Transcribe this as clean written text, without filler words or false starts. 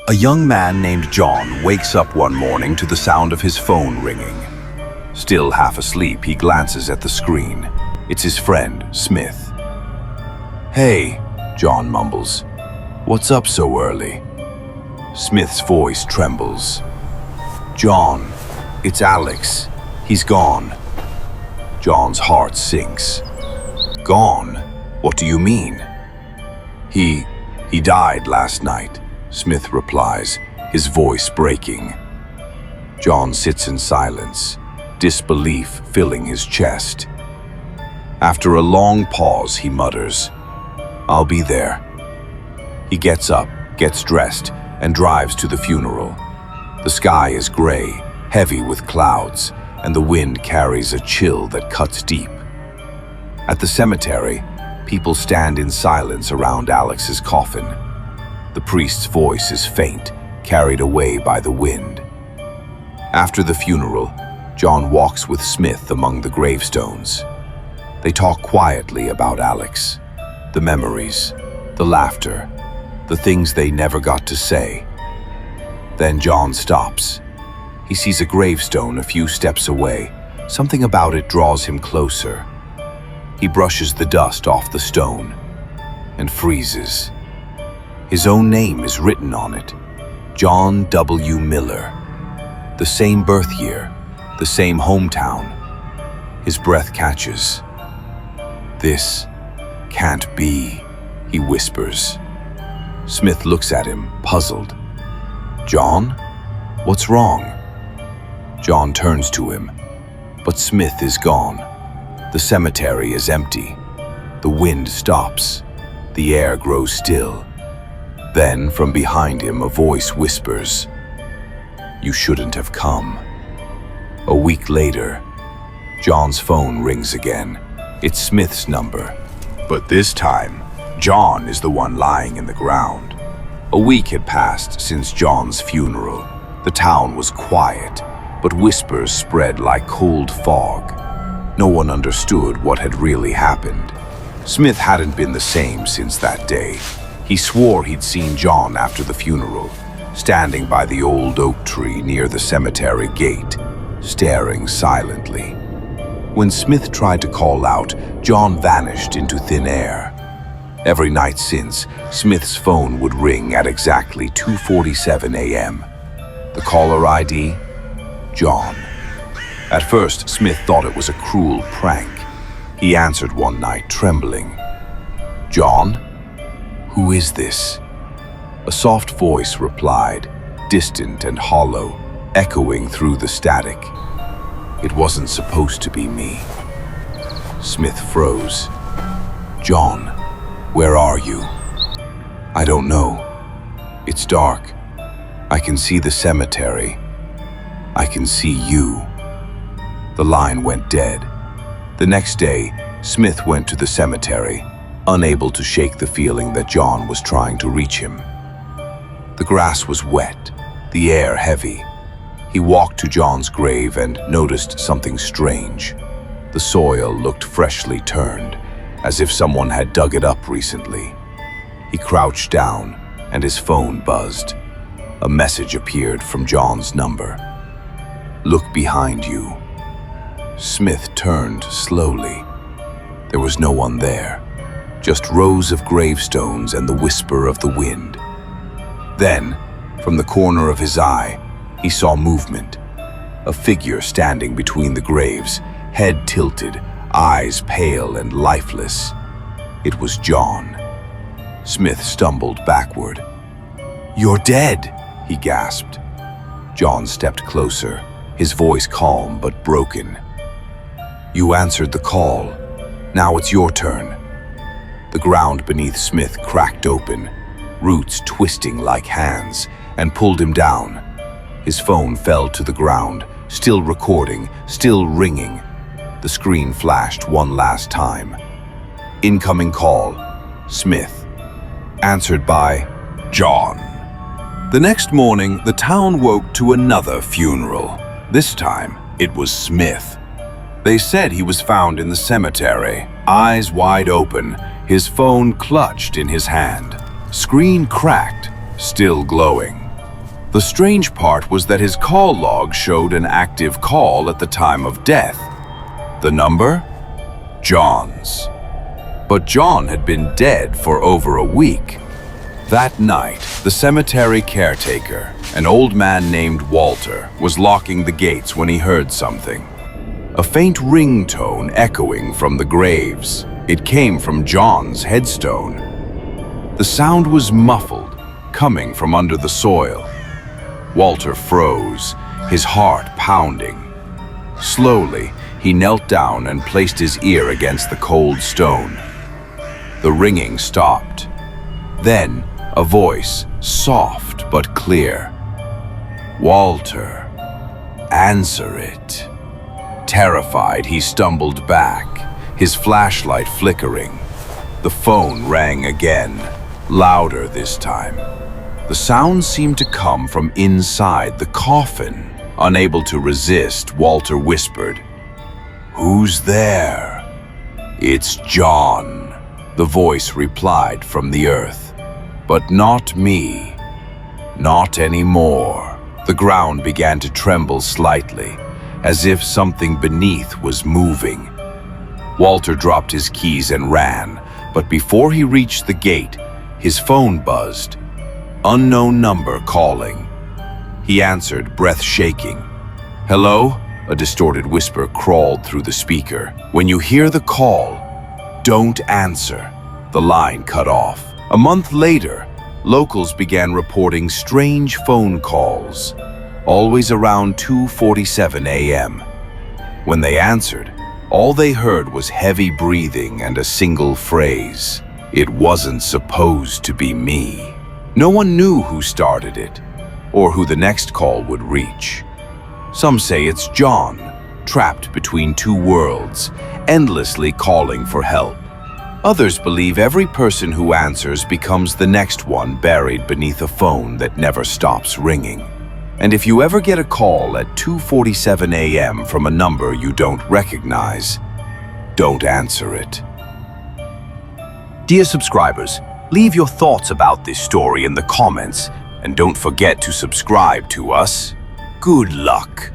A young man named John wakes up one morning to the sound of his phone ringing. Still half asleep, he glances at the screen. It's his friend, Smith. "Hey," John mumbles. "What's up so early?" Smith's voice trembles. "John, it's Alex. He's gone." John's heart sinks. "Gone? What do you mean?" He died last night," Smith replies, his voice breaking. John sits in silence, disbelief filling his chest. After a long pause, he mutters, "I'll be there." He gets up, gets dressed, and drives to the funeral. The sky is gray, heavy with clouds, and the wind carries a chill that cuts deep. At the cemetery, people stand in silence around Alex's coffin. The priest's voice is faint, carried away by the wind. After the funeral, John walks with Smith among the gravestones. They talk quietly about Alex, the memories, the laughter, the things they never got to say. Then John stops. He sees a gravestone a few steps away. Something about it draws him closer. He brushes the dust off the stone and freezes. His own name is written on it, John W. Miller. The same birth year, the same hometown. His breath catches. "This can't be," he whispers. Smith looks at him, puzzled. "John? What's wrong?" John turns to him, but Smith is gone. The cemetery is empty. The wind stops. The air grows still. Then, from behind him, a voice whispers, "You shouldn't have come." A week later, John's phone rings again. It's Smith's number. But this time, John is the one lying in the ground. A week had passed since John's funeral. The town was quiet, but whispers spread like cold fog. No one understood what had really happened. Smith hadn't been the same since that day. He swore he'd seen John after the funeral, standing by the old oak tree near the cemetery gate, staring silently. When Smith tried to call out, John vanished into thin air. Every night since, Smith's phone would ring at exactly 2:47 a.m. The caller ID? John. At first, Smith thought it was a cruel prank. He answered one night, trembling. "John? Who is this?" A soft voice replied, distant and hollow, echoing through the static. "It wasn't supposed to be me." Smith froze. "John, where are you?" "I don't know. It's dark. I can see the cemetery. I can see you." The line went dead. The next day, Smith went to the cemetery, unable to shake the feeling that John was trying to reach him. The grass was wet, the air heavy. He walked to John's grave and noticed something strange. The soil looked freshly turned, as if someone had dug it up recently. He crouched down, and his phone buzzed. A message appeared from John's number. "Look behind you." Smith turned slowly. There was no one there, just rows of gravestones and the whisper of the wind. Then, from the corner of his eye, he saw movement. A figure standing between the graves, head tilted, eyes pale and lifeless. It was John. Smith stumbled backward. "You're dead," he gasped. John stepped closer, his voice calm but broken. "You answered the call. Now it's your turn." The ground beneath Smith cracked open, roots twisting like hands, and pulled him down. His phone fell to the ground, still recording, still ringing. The screen flashed one last time. "Incoming call. Smith." Answered by John. The next morning, the town woke to another funeral. This time, it was Smith. They said he was found in the cemetery, eyes wide open, his phone clutched in his hand. Screen cracked, still glowing. The strange part was that his call log showed an active call at the time of death. The number? John's. But John had been dead for over a week. That night, the cemetery caretaker, an old man named Walter, was locking the gates when he heard something. A faint ringtone echoing from the graves. It came from John's headstone. The sound was muffled, coming from under the soil. Walter froze, his heart pounding. Slowly, he knelt down and placed his ear against the cold stone. The ringing stopped. Then, a voice, soft but clear. "Walter, answer it." Terrified, he stumbled back, his flashlight flickering. The phone rang again, louder this time. The sound seemed to come from inside the coffin. Unable to resist, Walter whispered, "Who's there?" "It's John," the voice replied from the earth. "But not me. Not anymore." The ground began to tremble slightly, as if something beneath was moving. Walter dropped his keys and ran, but before he reached the gate, his phone buzzed. Unknown number calling. He answered, breath shaking. "Hello?" A distorted whisper crawled through the speaker. "When you hear the call, don't answer." The line cut off. A month later, locals began reporting strange phone calls, always around 2:47 a.m. When they answered, all they heard was heavy breathing and a single phrase, "It wasn't supposed to be me." No one knew who started it, or who the next call would reach. Some say it's John, trapped between two worlds, endlessly calling for help. Others believe every person who answers becomes the next one buried beneath a phone that never stops ringing. And if you ever get a call at 2:47 a.m. from a number you don't recognize, don't answer it. Dear subscribers, leave your thoughts about this story in the comments, and don't forget to subscribe to us. Good luck.